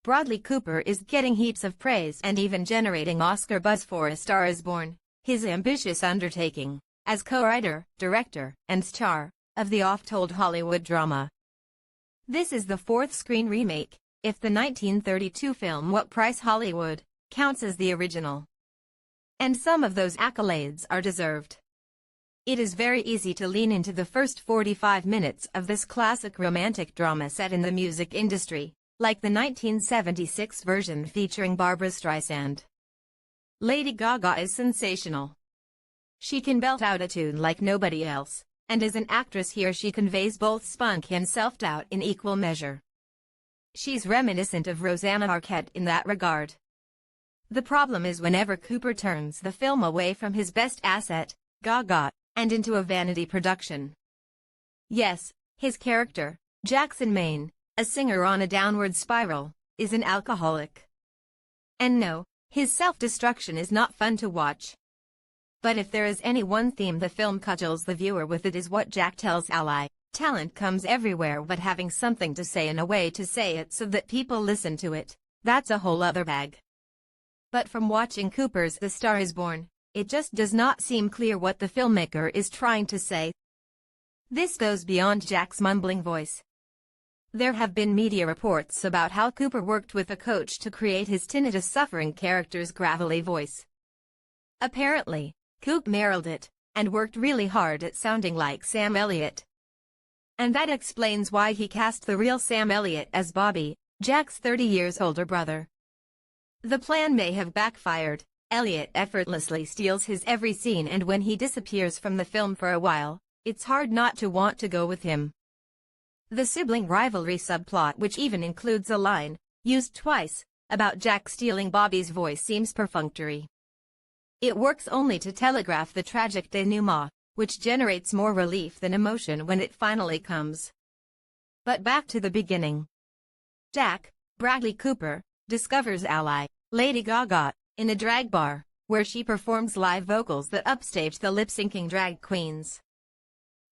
Bradley Cooper is getting heaps of praise and even generating Oscar buzz for A Star is Born, his ambitious undertaking, as co-writer, director, and star, of the oft-told Hollywood drama. This is the fourth screen remake, if the 1932 film What Price Hollywood counts as the original. And some of those accolades are deserved. It is very easy to lean into the first 45 minutes of this classic romantic drama set in the music industry, like the 1976 version featuring Barbra Streisand. Lady Gaga is sensational. She can belt out a tune like nobody else, and as an actress here she conveys both spunk and self-doubt in equal measure. She's reminiscent of Rosanna Arquette in that regard. The problem is whenever Cooper turns the film away from his best asset, Gaga, and into a vanity production. Yes, his character, Jackson Maine, a singer on a downward spiral, is an alcoholic. And no, his self-destruction is not fun to watch. But if there is any one theme the film cudgels the viewer with, it is what Jack tells Ally: talent comes everywhere, but having something to say and a way to say it so that people listen to it, that's a whole other bag. But from watching Cooper's The Star is Born, it just does not seem clear what the filmmaker is trying to say. This goes beyond Jack's mumbling voice. There have been media reports about how Cooper worked with a coach to create his tinnitus-suffering character's gravelly voice. Apparently, Coop nailed it, and worked really hard at sounding like Sam Elliott. And that explains why he cast the real Sam Elliott as Bobby, Jack's 30 years older brother. The plan may have backfired. Elliott effortlessly steals his every scene, and when he disappears from the film for a while, it's hard not to want to go with him. The sibling rivalry subplot, which even includes a line, used twice, about Jack stealing Bobby's voice, seems perfunctory. It works only to telegraph the tragic denouement, which generates more relief than emotion when it finally comes. But back to the beginning. Jack, Bradley Cooper, discovers Ally, Lady Gaga, in a drag bar, where she performs live vocals that upstage the lip-syncing drag queens.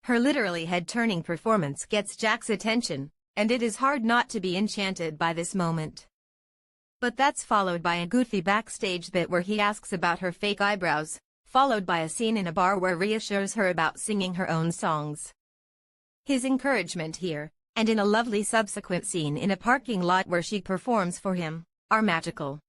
Her literally head-turning performance gets Jack's attention, and it is hard not to be enchanted by this moment. But that's followed by a goofy backstage bit where he asks about her fake eyebrows, followed by a scene in a bar where reassures her about singing her own songs. His encouragement here, and in a lovely subsequent scene in a parking lot where she performs for him, are magical.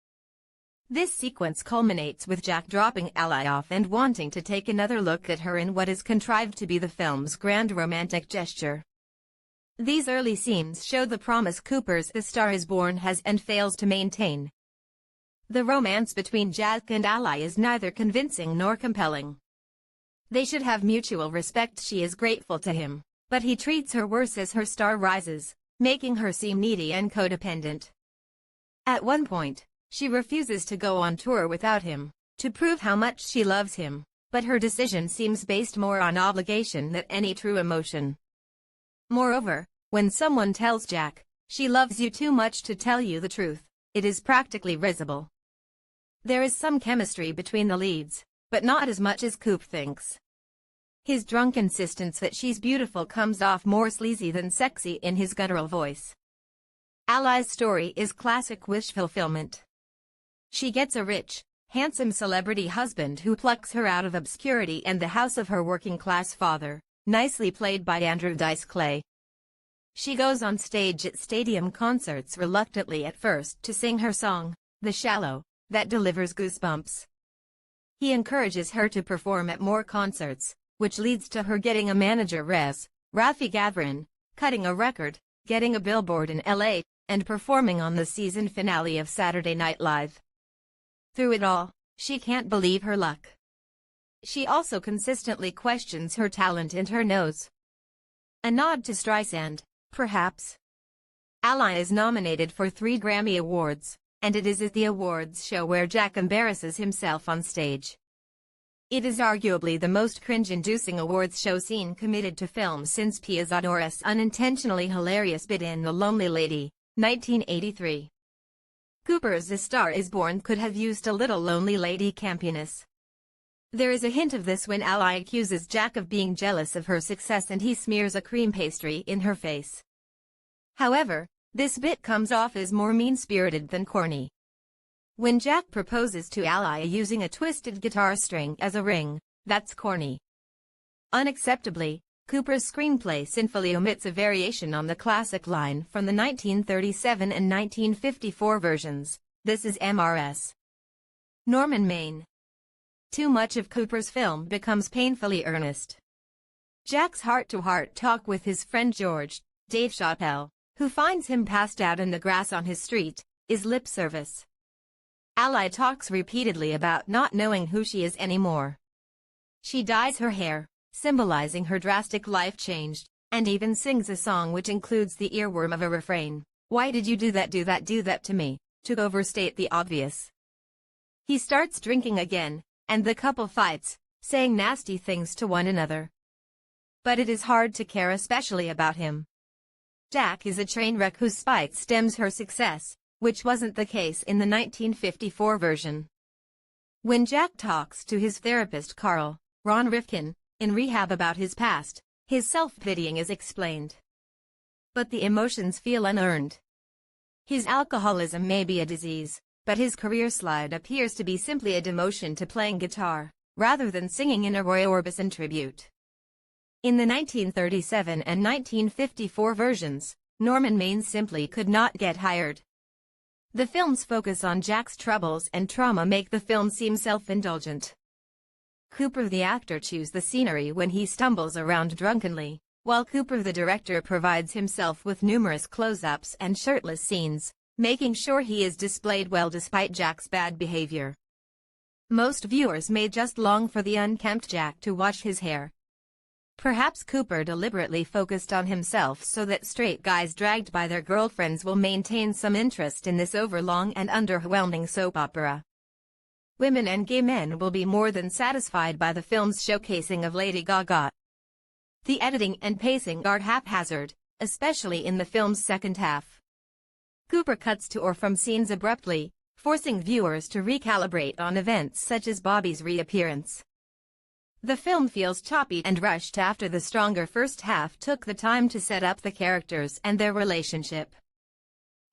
This sequence culminates with Jack dropping Ally off and wanting to take another look at her in what is contrived to be the film's grand romantic gesture. These early scenes show the promise Cooper's The Star is Born has and fails to maintain. The romance between Jack and Ally is neither convincing nor compelling. They should have mutual respect. She is grateful to him, but he treats her worse as her star rises, making her seem needy and codependent. At one point, she refuses to go on tour without him, to prove how much she loves him, but her decision seems based more on obligation than any true emotion. Moreover, when someone tells Jack, "She loves you too much to tell you the truth," it is practically risible. There is some chemistry between the leads, but not as much as Coop thinks. His drunk insistence that she's beautiful comes off more sleazy than sexy in his guttural voice. Ally's story is classic wish fulfillment. She gets a rich, handsome celebrity husband who plucks her out of obscurity and the house of her working-class father, nicely played by Andrew Dice Clay. She goes on stage at stadium concerts reluctantly at first to sing her song, The Shallow, that delivers goosebumps. He encourages her to perform at more concerts, which leads to her getting a manager, Rafi Gavrin, cutting a record, getting a billboard in LA, and performing on the season finale of Saturday Night Live. Through it all, she can't believe her luck. She also consistently questions her talent and her nose. A nod to Streisand, perhaps. Ally is nominated for 3 Grammy Awards, and it is at the awards show where Jack embarrasses himself on stage. It is arguably the most cringe-inducing awards show scene committed to film since Pia Zador's unintentionally hilarious bit in The Lonely Lady, 1983. Cooper's A Star is Born could have used a little Lonely Lady campiness. There is a hint of this when Ally accuses Jack of being jealous of her success and he smears a cream pastry in her face. However, This bit comes off as more mean-spirited than corny. When Jack proposes to Ally using a twisted guitar string as a ring, that's corny. Unacceptably, Cooper's screenplay sinfully omits a variation on the classic line from the 1937 and 1954 versions, "This is MRS." Norman Maine. Too much of Cooper's film becomes painfully earnest. Jack's heart-to-heart talk with his friend George, Dave Chappelle, who finds him passed out in the grass on his street, is lip service. Ally talks repeatedly about not knowing who she is anymore. She dyes her hair, symbolizing her drastic life change, and even sings a song which includes the earworm of a refrain, "Why did you do that to me," to overstate the obvious. He starts drinking again, and the couple fights, saying nasty things to one another. But it is hard to care especially about him. Jack is a train wreck whose spite stems her success, which wasn't the case in the 1954 version. When Jack talks to his therapist Carl, Ron Rifkin, in rehab about his past, his self-pitying is explained. But the emotions feel unearned. His alcoholism may be a disease, but his career slide appears to be simply a demotion to playing guitar, rather than singing in a Roy Orbison tribute. In the 1937 and 1954 versions, Norman Maine simply could not get hired. The film's focus on Jack's troubles and trauma make the film seem self-indulgent. Cooper the actor chews the scenery when he stumbles around drunkenly, while Cooper the director provides himself with numerous close-ups and shirtless scenes, making sure he is displayed well despite Jack's bad behavior. Most viewers may just long for the unkempt Jack to wash his hair. Perhaps Cooper deliberately focused on himself so that straight guys dragged by their girlfriends will maintain some interest in this overlong and underwhelming soap opera. Women and gay men will be more than satisfied by the film's showcasing of Lady Gaga. The editing and pacing are haphazard, especially in the film's second half. Cooper cuts to or from scenes abruptly, forcing viewers to recalibrate on events such as Bobby's reappearance. The film feels choppy and rushed after the stronger first half took the time to set up the characters and their relationship.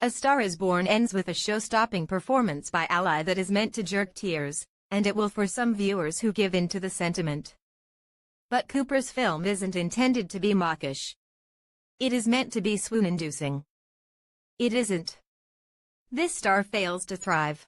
A Star is Born ends with a show-stopping performance by Ally that is meant to jerk tears, and it will for some viewers who give in to the sentiment. But Cooper's film isn't intended to be mawkish. It is meant to be swoon-inducing. It isn't. This star fails to thrive.